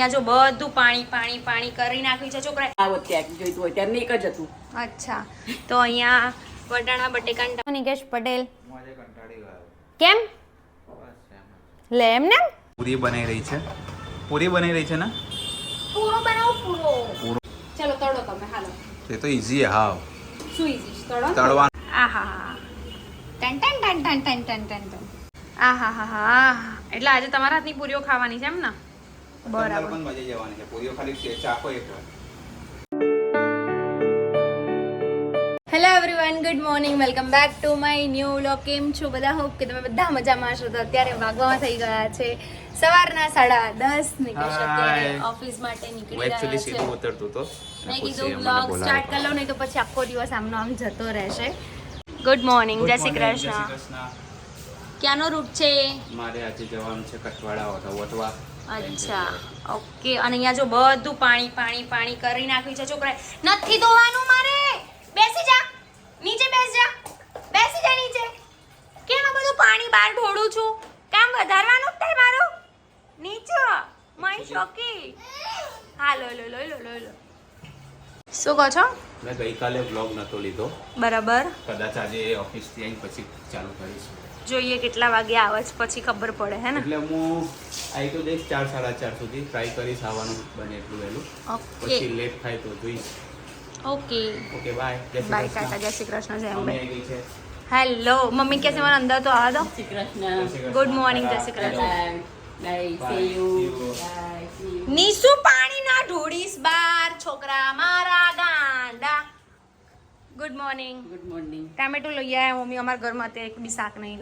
ત્યાં જો બધું પાણી પાણી પાણી કરી નાખ્યું છે છોકરા. આવો ત્યાં જોઈતું હોય ત્યારે એક જ હતું. અચ્છા, તો અહીંયા વટાણા બટેકા. નિકેશ પટેલ કેમ લે એમને પૂરી બનાવી રહી છે. પૂરી બનાવી રહી છે ને? પૂરો બનાવો પૂરો. ચલો તળો તમે. હાલો, તે તો ઈઝી હાવ. શું ઈઝી તળો તળવાનું. આહા ટન ટન ટન ટન ટન ટન ટન ટન. આહા એટલે આજે તમારા હાથની પૂરીઓ ખાવાની છે એમ ને? બરાબર. પણ મજા જવાની છે. પૂરીઓ ખાલી ચાખો એકવાર. Hello everyone, good morning, welcome back to my new vlog. કેમ છો બધા? હોપ કે તમે બધા મજામાં હશો. તો અત્યારે વાગવામાં થઈ ગયા છે સવારના 10:30. નિકેશ અત્યારે ઓફિસ માટે નીકળી રહ્યા એક્ચ્યુઅલી છે. સીધું ઉતરતું તો મેં કીધું વ્લોગ સ્ટાર્ટ કરી લઉં, નહીં તો પછી આખો દિવસ આમનો આમ જતો રહેશે. ગુડ મોર્નિંગ, જય શ્રી કૃષ્ણ. ક્યાંનો રૂટ છે? મારે આજે જવાનું છે કઠવાડા વટવા. અચ્છા, ઓકે. અને અહીંયા જો બધું પાણી પાણી પાણી કરી નાખ્યું છે છોકરા. નથી ધોવાનું મારે. બેસી જા, નીચે બેસ જા, બેસી જા નીચે. કેમ આ બધું પાણી બહાર ઢોળું છું? કામ વધારવાનું જ મારું. નીચે મય શોકી. હા, લો લો લો લો લો લો. શું કહો છો? મેં ગઈકાલે વ્લોગ નતો લીધો. બરાબર. કદાચ આજે ઓફિસથી આવીને પછી ચાલુ કરીશ. જોઈએ કેટલા વાગે આવે છે પછી ખબર પડે, હે ને? એટલે હું આવી તો જઈશ 4 સાડા 4 સુધી. ટ્રાય કરીશ આવવાનું બને એટલું વહેલું. ઓકે પછી લેટ થાય તો જોઈશ. Okay okay bye. By Tata, જય શ્રી કૃષ્ણ. જય અંબે. મમ્મી આવી ગઈ છે. હેલો, મમ્મી કે છે મને અંદર તો આવવા દો. શ્રી કૃષ્ણ. ગુડ મોર્નિંગ, જય Shri Krishna. Bye. See you. Bye. See you. નીસુ પાણી ના ઢોળીશ બાર, છોકરા મારા ગાંડા. Good morning. Good morning. ટામેટું લઈ આવ્યા મમ્મી. અમારા ઘરમાં અત્યારે એક બી શાક નહીં.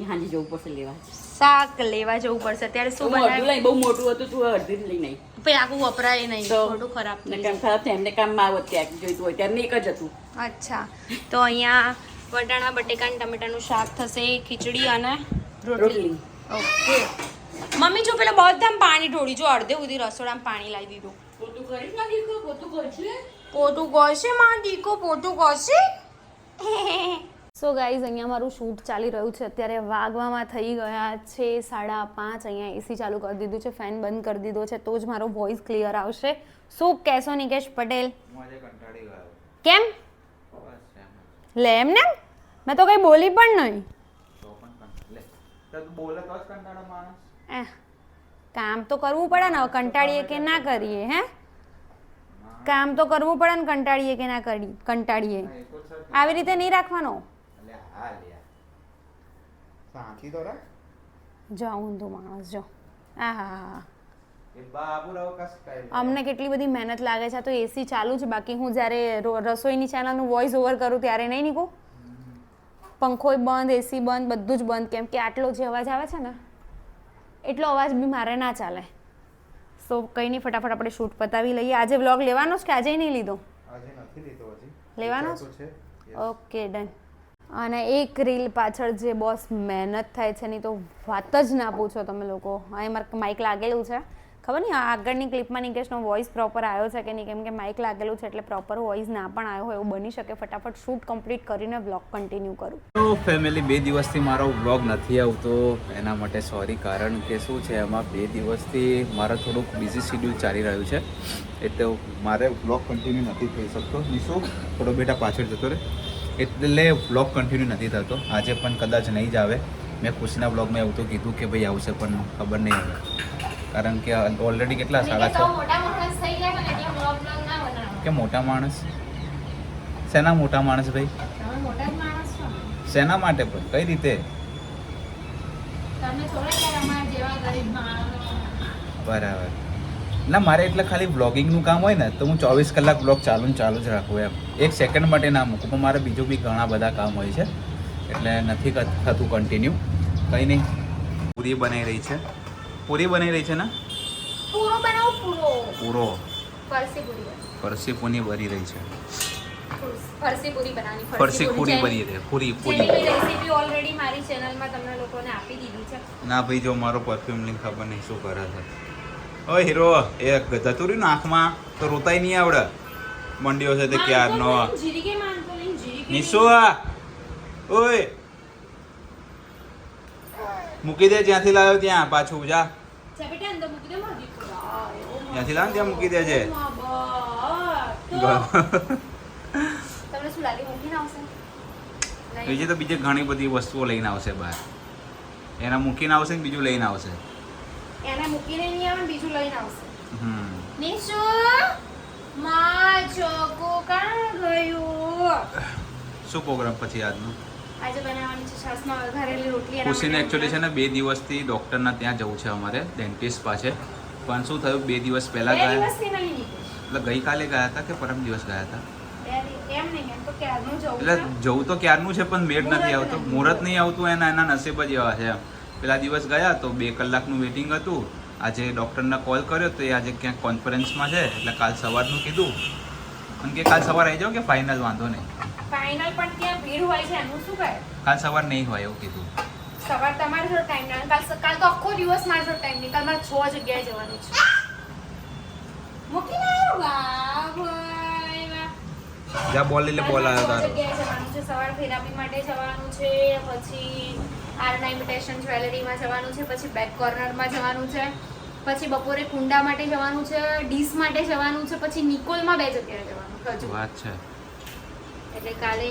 હાજી જવું પડશે લેવા. શાક લેવા જવું પડશે. અત્યારે શું બહુ મોટું બનાવ્યું? લઈ, બહુ મોટું હતું, તું અડધી જ લઈને આવી. પછી આખું વપરાય નહીં, તો થોડું ખરાબ થઈ કામ ખરાબ થાય એમને કામમાં આવો ત્યાં જોઈતું હોય ત્યારે એક જ હતું. જાય. અચ્છા, તો અહીંયા વટાણા બટેકા અને ટમેટાનું શાક થશે, ખીચડી અને રોટલી. ઓકે મમ્મી, જો પેલા બધામાં પાણી ઢોળી, જો અડધે સુધી રસોડામાં પાણી લાવી દીધું. પોતું કરીશ ના દીકરો, પોતું કરશે. પોતું કરશે માં દીકો, પોતું કરશે. સો ગાઈઝ, અહીંયા મારું શૂટ ચાલી રહ્યું છે. અત્યારે વાગવામાં થઈ ગયા છે 5:30. અહીંયા એસી ચાલુ કરી દીધું છે, ફેન બંધ કરી દીધો છે, તો જ મારો વોઇસ ક્લિયર આવશે. શું કહેશો નિકેશ પટેલ? હું આજે કંટાળી ગયો. કેમ બસ એમ જ. લે એમને? મેં તો કઈ બોલી પણ નહીં. તો પણ લે તો તું બોલે તો જ કંટાળો માણસ. કામ તો કરવું પડે ને. કંટાળીએ કે ના કરીએ? હે, કામ તો કરવું પડે ને. કંટાળીએ કે ના કંટાળીએ. આવી રીતે નહીં રાખવાનો. અલે હા લે સાંતી તો રાખ. જો ઊંધો માણસ જો. આહા, એ બાબુરાવ કસ કાઈ. અમને કેટલી બધી મહેનત લાગે છે. તો એસી ચાલુ છે. બાકી હું જ્યારે રસોઈની ચેનલનું વોઇસ ઓવર કરું ત્યારે નહીં નીકળું. પંખોય બંધ, એસી બંધ, બધું જ બંધ. કેમ કે આટલો જે અવાજ આવે છે ને, એટલો અવાજ બી મારે ના ચાલે. સો કંઈ નહીં, ફટાફટ આપણે શૂટ પતાવી લઈએ. આજે વ્લોગ લેવાનો જ કે આજે નહીં લીધો? આજે નથી લીધો હજી. લેવાનો છે. Okay done. અને એક રીલ પાછળ જે બોસ મહેનત થાય છે ની તો વાત જ ના પૂછો તમે લોકો. અહીં મારે માઇક લાગેલું છે. ખબર નહીં આગળની ક્લિપમાં નિકેશનો વોઇસ પ્રોપર આવ્યો છે કે નહીં, કેમ કે માઇક લાગેલું છે એટલે પ્રોપર વોઇસ ના પણ આવ્યો હોય એવું બની શકે. ફટાફટ શૂટ કમ્પ્લીટ કરીને વ્લોગ કન્ટિન્યુ કરું. તો ફેમિલી, 2 દિવસથી મારો વ્લોગ નથી આવતો. એના માટે સોરી. કારણ કે શું છે, એમાં 2 દિવસથી મારે થોડુંક બિઝી શિડ્યુલ ચાલી રહ્યું છે, એટલે મારે વ્લોગ કન્ટિન્યુ નથી થઈ શકતો. નિશુ થોડો બેટા પાછળ જતો રહે, એટલે વ્લોગ કન્ટિન્યુ નથી થતો. આજે પણ કદાચ નહીં જ આવે. મેં ખુશીના વ્લોગમાં એવું તો કીધું કે ભાઈ આવશે, પણ ખબર નહીં આવે. કારણ કે ઓલરેડી કેટલા 6:30. કે મોટા માણસ? શેના મોટા માણસ ભાઈ? શેના માટે પણ? કઈ રીતે? બરાબર. ના, મારે એટલે ખાલી વ્લોગિંગનું કામ હોય ને તો હું 24 કલાક વ્લોગ ચાલુ જ રાખું એમ. 1 સેકન્ડ માટે ના મૂકું. પણ મારે બીજું બી ઘણા બધા કામ હોય છે, એટલે નથી થતું કન્ટિન્યુ. કંઈ નહીં. પૂરી બનાવી રહી છે. પૂરી બનાવી રહી છે ને? પૂરો બનાવો પૂરો. પૂરો ફરસી પૂરી. ફરસી પૂરી બની રહી છે. ફરસી પૂરી બનાવવાની. ફરસી પૂરી બની રહી. પૂરી રેસીપી ઓલરેડી મારી ચેનલમાં તમને લોકોને આપી દીધી છે. ના ભાઈ, જો મારો પરફ્યુમ લિંક ખબર નહીં શું કરે છે. ઓય હીરો, એ જતું રહ્યું ને આંખમાં તો રોતાય નહીં આવડે. મંડ્યો છે તે ક્યારનો. નિશુ, ઓય મૂકી દે જ્યાંથી લાવ્યો ત્યાં પાછું જા. બેટા અંદર મૂકી દે. ત્યાંથી લાવ ત્યાં મૂકી દેજે. તમને શું લાગે મૂકીને આવશે? બીજી તો બીજી ઘણી બધી વસ્તુઓ લઈને આવશે બહાર. એના મૂકીને આવશે ને બીજું લઈને આવશે. એને મૂકીને નહીં આવે ને બીજું લઈને આવશે. હમ. નિશુ માં ચોકો કાં ગયું? શું પ્રોગ્રામ પછી આજનો? આજે બનાવવાની છે છાશમાં વઘારેલી રોટલી. એના ખુશીને માટે એકચ્યુઅલી છે ને 2 દિવસથી ડૉક્ટરના ત્યાં જવું છે અમારે ડેન્ટિસ્ટ પાસે. પણ શું થયું 2 દિવસ પહેલાં બે ગયા દિવસથી નહીં નીકળે. એટલે ગઈકાલે ગયા હતા કે પરમ દિવસ ગયા હતા? એમ નહીં, એમ તો ક્યારનું જવું એટલે છે. જવું તો ક્યારનું છે પણ મેળ નથી આવતો. મુહૂર્ત નહીં આવતું એના નસીબ જ એવા છે એમ. પેલા દિવસ ગયા તો 2 કલાકનું વેઇટિંગ હતું. આજે ડૉક્ટરને કોલ કર્યો તો એ આજે ક્યાંક કોન્ફરન્સમાં છે એટલે કાલ સવારનું કીધું અને કે કાલ સવાર આવી જાઓ કે ફાઇનલ વાંધો નહીં. ફાઇનલ પણ ત્યાં ભીડ હોય છે એનું શું કહે? કાલ સવાર નહીં હોય એવું કીધું. સવાર તમારી જોડે ટાઈમ નહીં. કાલ તો આખો દિવસ મારી જોડે ટાઈમ નહીં. કાલ મારે 6 જગ્યાએ જવાનું છે. મૂકીને આવ્યો? વાહ ભાઈ વાહ. જ્યાં બોલ એટલે બોલ આવ્યો કાલ તારો. મારે 6 જગ્યાએ જવાનું છે. સવાર થેરાપી માટે જવાનું છે, પછી આરના ઇમિટેશન જ્વેલરીમાં જવાનું છે, પછી બેક કોર્નરમાં જવાનું છે, પછી બપોરે કુંડા માટે જવાનું છે, ડીશ માટે જવાનું છે, પછી નિકોલમાં 2 જગ્યાએ જવાનું છે હજુ. વાત છે. એટલે કાલે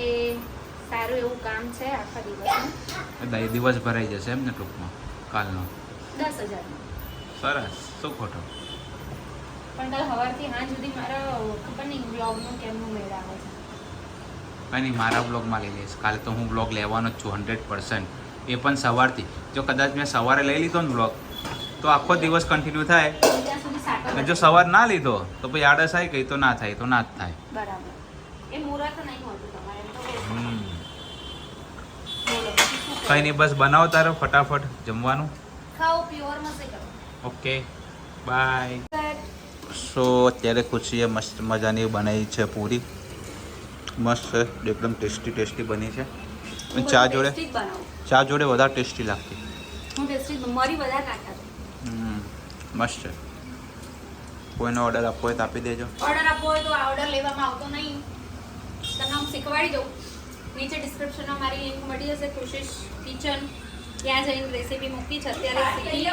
સારું એવું કામ છે આખા દિવસનું. દિવસ ભરાઈ જશે એમ ને ટૂંકમાં કાલનો. 10,000. સરસ. શું ખોટો? પણ કાલ સવારથી સાંજ સુધી મારા ખબર નહીં બ્લોગનું કેમનું મેળ આવે છે. કંઈ નહીં, મારા બ્લોગમાં લઈ લઈશ. કાલે તો હું બ્લોગ લેવાનો જ છું 100%. એ પણ સવારથી. જો કદાચ મેં સવારે લઈ લીધો ને બ્લોગ તો આખો દિવસ કન્ટિન્યુ થાય. ત્યાં સુધી સાટો અને જો સવાર ના લીધો તો પછી આળસ આવી ગઈ તો ના થાય તો ના જ થાય. બરાબર. એ મુહૂર્ત નહીં હોતું તમારે એમ તો કહે. હમ. બોલો પછી શું કંઈ નહીં, બસ બનાવો તારો ફટાફટ જમવાનું. ખાઓ પ્યોર મસ્તી કરો. Okay bye. સો અત્યારે ખુશીએ મસ્ત મજાની બનાવી છે પૂરી. મસ્ત છે, એકદમ ટેસ્ટી બની છે. અને ચા જોડે વધારે ટેસ્ટી લાગતી. હું ટેસ્ટી મરી વધારે નાખતા છું. મસ્ત છે. કોઈનો ઓર્ડર આપવો હોય તો આપી દેજો. ઓર્ડર આપવો હોય તો આ ઓર્ડર લેવામાં આવતો નહીં. તમને હું શીખવાડી દઉં. નીચે ડિસ્ક્રિપ્શનમાં મારી લિંક મળી જશે ખુશીશ કિચન. ત્યાં જઈને રેસીપી મૂકી છે અત્યારે શીખી.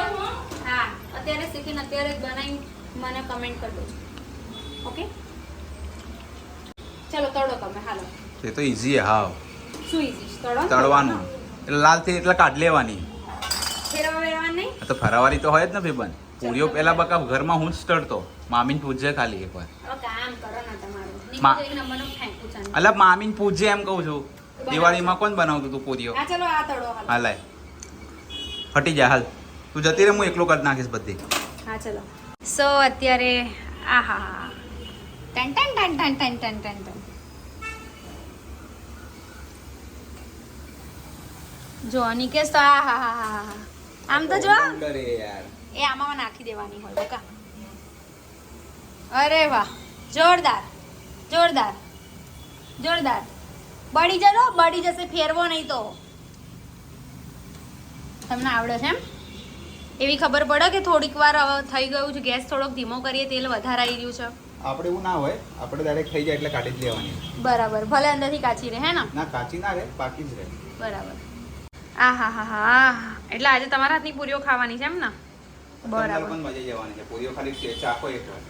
હા, અત્યારે શીખીને અત્યારે જ બનાવી મને કમેન્ટ કરી દેજો. ઓકે, ચલો તળો તમે. હાલો, એ તો ઇઝી હાવ. શું ઈઝી તળો? તળવાનું એટલે લાલ થઈ એટલે કાઢ લેવાની. ફેરવા વેરવા નહીં. આ તો ફરાવારી તો હોય જ ને ભાઈ. પૂરીઓ પેલા બકા ઘરમાં હું જ તળતો. મામીને પૂછજે ખાલી એકવાર. હવે કામ કરો ને તમારું. માં- નીકળી જઈને મને ફેંકું છે. અલા મામીને પૂછજે એમ કહું છું. દિવાળીમાં કોણ બનાવતું તું પૂરીઓ? હા ચલો આ તળો. હાલો. હાલાય હટી જા હાલ. તું જતી રહે, હું એકલો કરી નાખીશ બધી. હા ચલો. સો અત્યારે આહા ટન ટન ટન ટન ટન ટન ટન ટન. જો નિકેશ તો આહા આમ તો જો એ આમાં નાખી દેવાની હોય બકા. અરે વાહ, જોરદાર જોરદાર જોરદાર. બળી જજો, બળી જશે, ફેરવો નહીં તો. તમને આવડે છે એમ? એવી ખબર પડે કે થોડીક વાર થઈ ગયું છે, ગેસ થોડોક ધીમો કરીએ, તેલ વધારે આવી રહ્યું છે. આપણે એવું ના હોય, આપણે ડાયરેક્ટ થઈ જાય એટલે કાઢી જ લેવાની. બરાબર, ભલે અંદરથી કાચી રહે હે ને? ના કાચી ના રહે, પાકી જ રહે. બરાબર. આ હા હા હા. એટલે આજે તમારા હાથની પૂરીઓ ખાવાની છે એમ ને? બરાબર. પણ મજા જવાની છે. પૂરીઓ ખાલી ચાખો એક વાર.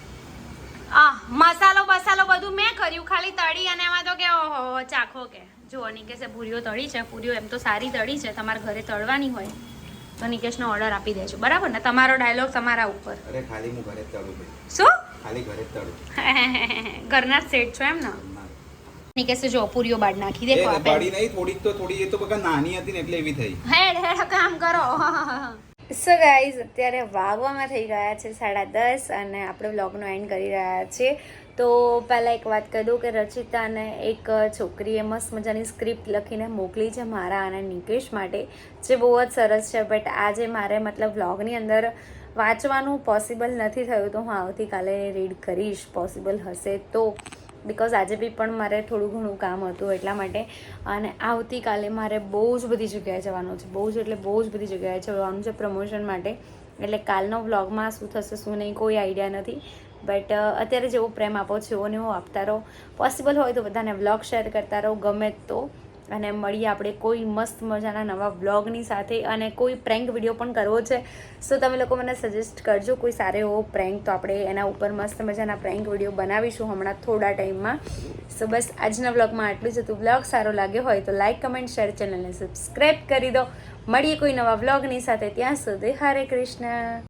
આ મસાલો બસાલો બધું મેં કર્યું, ખાલી તળી અને એમાં તો કે ઓહો ચાખો કે. જો નિકેશે પૂરીઓ તળી છે. પૂરીઓ એમ તો સારી તળી છે. તમારે ઘરે તળવાની હોય તો નિકેશનો ઓર્ડર આપી દેજો, બરાબર ને? તમારો ડાયલોગ તમારા ઉપર. અરે ખાલી હું ઘરે જ તળું ભાઈ. શું? ખાલી ઘરે જ તળું. ઘરના જ સેટ છો એમ ને? નિકેશે જો પૂરીઓ બાદ નાખી દે. બાડી નહીં, થોડીક તો થોડી. એ તો બકા નાની હતી ને એટલે એવી થઈ. હેડ કામ કરો. સો ગાઈઝ અત્યારે વાગવામાં થઈ ગયા છે 10:30 અને આપણે વ્લોગનો એન્ડ કરી રહ્યા છીએ. તો પહેલાં એક વાત કહી દઉં કે રચિતાને એક છોકરીએ મસ્ત મજાની સ્ક્રિપ્ટ લખીને મોકલી છે મારા અને નિકેશ માટે, જે બહુ જ સરસ છે. બટ આજે મારે મતલબ વ્લોગની અંદર વાંચવાનું પોસિબલ નથી થયું, તો હું આવતીકાલે રીડ કરીશ પોસિબલ હશે તો. બિકોઝ આજે બી પણ મારે થોડું ઘણું કામ હતું એટલા માટે. અને આવતીકાલે મારે બહુ જ બધી જગ્યાએ જવાનું છે, બહુ જ એટલે બહુ જ બધી જગ્યાએ જવાનું છે પ્રમોશન માટે. એટલે કાલનો વ્લોગમાં શું થશે શું નહીં કોઈ આઈડિયા નથી. બટ અત્યારે જેવો પ્રેમ આપો છો એવો ને એવો આપતા રહો. પોસિબલ હોય તો બધાને વ્લોગ શેર કરતા રહો, ગમે તો અને મળીએ આપણે કોઈ મસ્ત મજાના નવા વ્લોગની સાથે. અને કોઈ પ્રેન્ક વિડીયો પણ કરવો છે, સો તમે લોકો મને સજેસ્ટ કરજો કોઈ સારો એવો પ્રેન્ક, તો આપણે એના ઉપર મસ્ત મજાના પ્રેન્ક વિડીયો બનાવીશું હમણાં થોડા ટાઈમમાં. સો બસ આજના વ્લોગમાં આટલું જ હતું. વ્લોગ સારો લાગ્યો હોય તો લાઇક, કમેન્ટ, શેર, ચેનલને સબસ્ક્રાઈબ કરી દો. મળીએ કોઈ નવા વ્લોગની સાથે. ત્યાં સુધી હરે કૃષ્ણ.